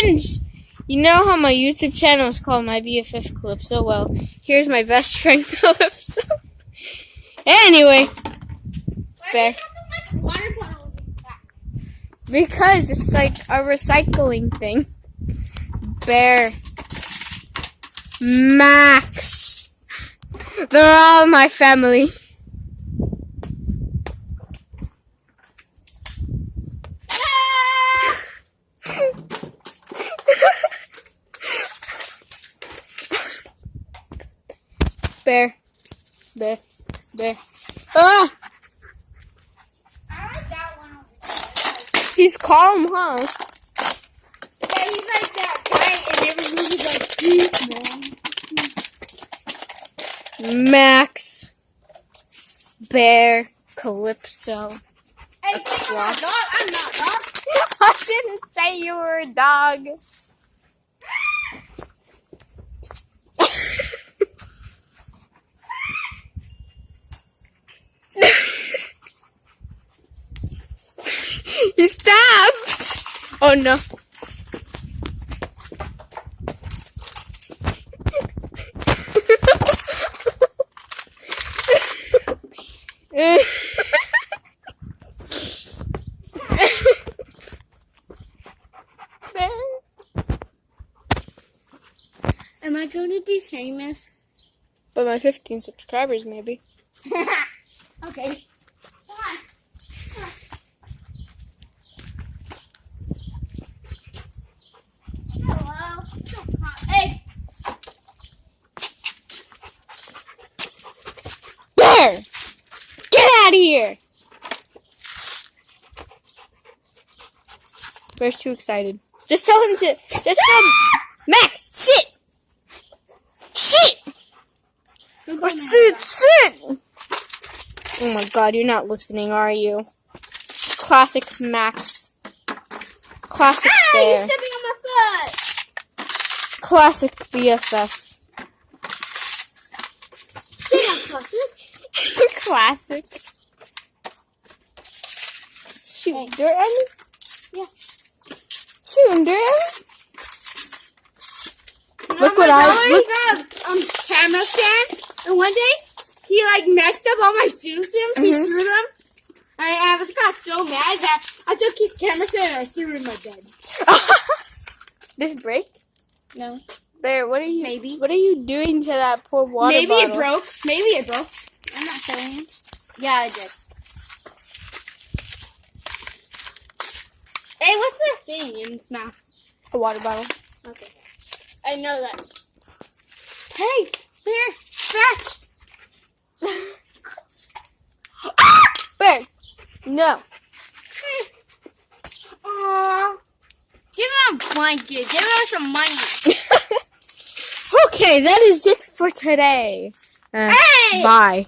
friends! You know how my YouTube channel is called My BFF Calypso? Well, here's my best friend Calypso. Anyway. Bear. Because it's like a recycling thing. Bear. Max. They're all my family. Bear. Bear. Bear. Ah! I like that one over there. He's calm, huh? Yeah, he's like that guy in every movie, like, peace, man. Max. Bear. Calypso. Hey, you think I'm a dog? I'm not a dog. I didn't say you were a dog. He stabbed! Oh no. Am I going to be famous? But my 15 subscribers, maybe. Okay. Come on. Hello. Hey. Bear! Get out of here! Bear's too excited. Just tell him to. Just tell him. Max, sit! Sit! Sit! Oh my god, you're not listening, are you? Classic Max. Classic Hey, Bear. you're stepping on my foot. Classic BFF. Sit down, Classic. Classic. Shoot, Hey. dirt at me? Yeah. Shooting dirt at me? Look My what brother look. got a camera stand, and one day he like messed up all my Zoom Sims. He threw them. I got so mad that I took his camera stand and I threw it in my bed. Did it break? No. Bear, what are you? Maybe. What are you doing to that poor water Maybe bottle? it broke. Maybe it broke. I'm not telling you. Yeah, it did. Hey, what's that thing in his mouth? A water bottle. Okay. I know that. Hey, Bear, fetch! Bear, no. Aww. Give him a blanket. Give him some money. Okay, that is it for today. Hey! Bye.